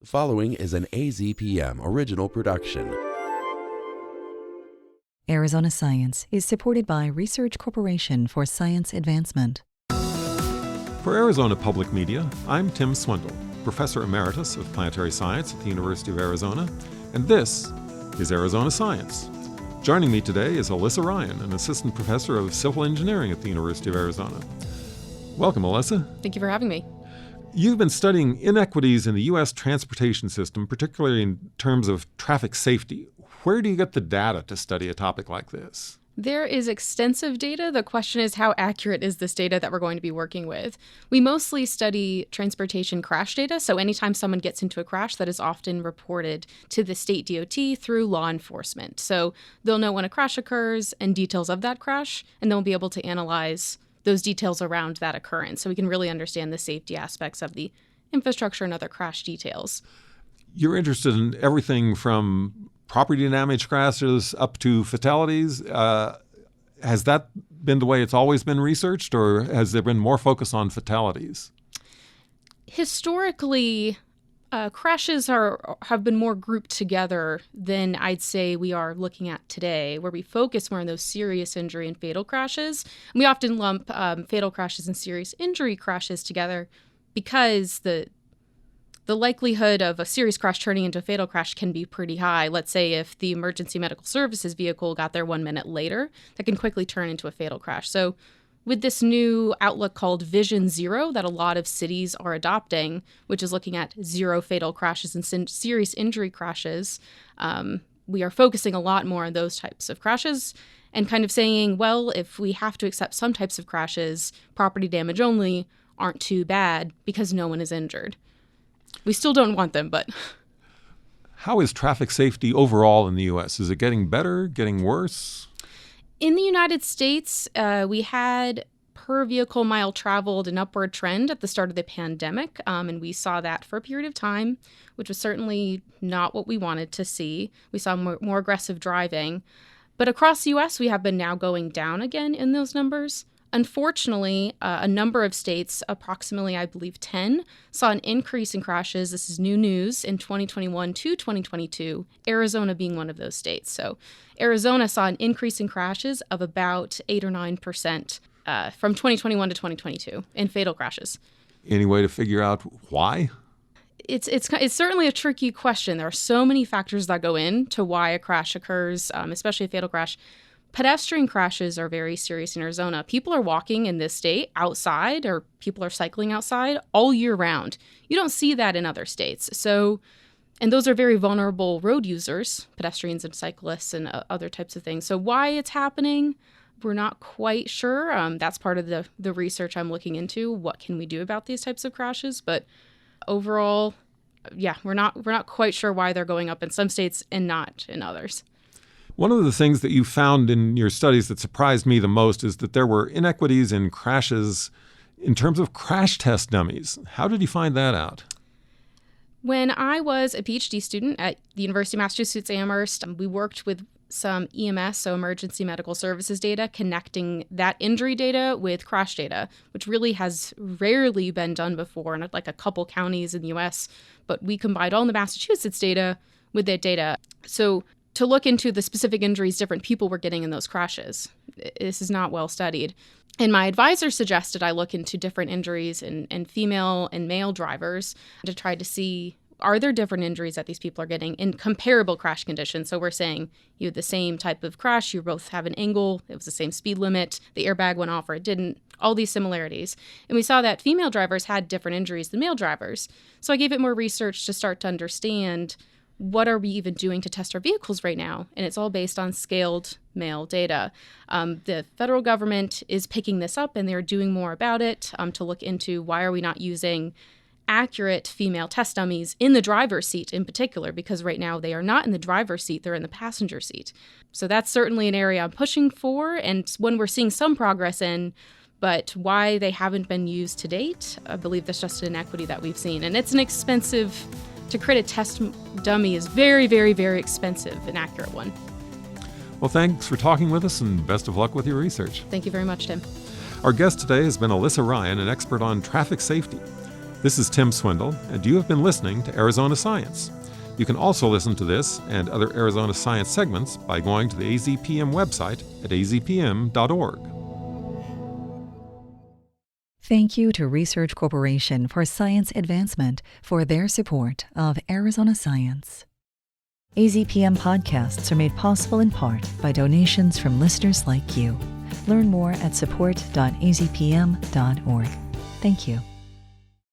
The following is an AZPM original production. Arizona Science is supported by Research Corporation for Science Advancement. For Arizona Public Media, I'm Tim Swindle, Professor Emeritus of Planetary Science at the University of Arizona, and this is Arizona Science. Joining me today is Alyssa Ryan, an Assistant Professor of Civil Engineering at the University of Arizona. Welcome, Alyssa. Thank you for having me. You've been studying inequities in the U.S. transportation system, particularly in terms of traffic safety. Where do you get the data to study a topic like this? There is extensive data. The question is, how accurate is this data that we're going to be working with? We mostly study transportation crash data, so anytime someone gets into a crash, that is often reported to the state DOT through law enforcement. So they'll know when a crash occurs and details of that crash, and they'll be able to analyze those details around that occurrence, so we can really understand the safety aspects of the infrastructure and other crash details. You're interested in everything from property damage crashes up to fatalities. Has that been the way it's always been researched, or has there been more focus on fatalities? Historically, crashes have been more grouped together than I'd say we are looking at today, where we focus more on those serious injury and fatal crashes. And we often lump fatal crashes and serious injury crashes together because the likelihood of a serious crash turning into a fatal crash can be pretty high. Let's say if the emergency medical services vehicle got there 1 minute later, that can quickly turn into a fatal crash. So with this new outlook called Vision Zero that a lot of cities are adopting, which is looking at zero fatal crashes and serious injury crashes, we are focusing a lot more on those types of crashes and kind of saying, well, if we have to accept some types of crashes, property damage only aren't too bad because no one is injured. We still don't want them, but... How is traffic safety overall in the U.S.? Is it getting better, getting worse? In the United States, we had per vehicle mile traveled an upward trend at the start of the pandemic, and we saw that for a period of time, which was certainly not what we wanted to see. We saw more aggressive driving. But across the U.S., we have been now going down again in those numbers. Unfortunately, a number of states, approximately, I believe 10, saw an increase in crashes. This is new news in 2021 to 2022, Arizona being one of those states. So Arizona saw an increase in crashes of about 8 or 9% from 2021 to 2022 in fatal crashes. Any way to figure out why? It's certainly a tricky question. There are so many factors that go into why a crash occurs, especially a fatal crash. Pedestrian crashes are very serious in Arizona. People are walking in this state outside, or people are cycling outside all year round. You don't see that in other states. So, and those are very vulnerable road users, pedestrians and cyclists and other types of things. So why it's happening, we're not quite sure. That's part of the research I'm looking into. What can we do about these types of crashes? But overall, yeah, we're not quite sure why they're going up in some states and not in others. One of the things that you found in your studies that surprised me the most is that there were inequities in crashes in terms of crash test dummies. How did you find that out? When I was a PhD student at the University of Massachusetts Amherst, we worked with some EMS, so emergency medical services data, connecting that injury data with crash data, which really has rarely been done before in like a couple counties in the U.S., but we combined all the Massachusetts data with that data. So to look into the specific injuries different people were getting in those crashes. This is not well studied. And my advisor suggested I look into different injuries in female and male drivers to try to see, are there different injuries that these people are getting in comparable crash conditions? So we're saying you had the same type of crash, you both have an angle, it was the same speed limit, the airbag went off or it didn't, all these similarities. And we saw that female drivers had different injuries than male drivers. So I gave it more research to start to understand, what are we even doing to test our vehicles right now? And it's all based on scaled male data. The federal government is picking this up and they're doing more about it to look into why are we not using accurate female test dummies in the driver's seat in particular, because right now they are not in the driver's seat, they're in the passenger seat. So that's certainly an area I'm pushing for and one we're seeing some progress in, but why they haven't been used to date, I believe that's just an inequity that we've seen. And it's an expensive to create a test dummy is very, very, very expensive, an accurate one. Well, thanks for talking with us and best of luck with your research. Thank you very much, Tim. Our guest today has been Alyssa Ryan, an expert on traffic safety. This is Tim Swindle, and you have been listening to Arizona Science. You can also listen to this and other Arizona Science segments by going to the AZPM website at azpm.org. Thank you to Research Corporation for Science Advancement for their support of Arizona Science. AZPM podcasts are made possible in part by donations from listeners like you. Learn more at support.azpm.org. Thank you.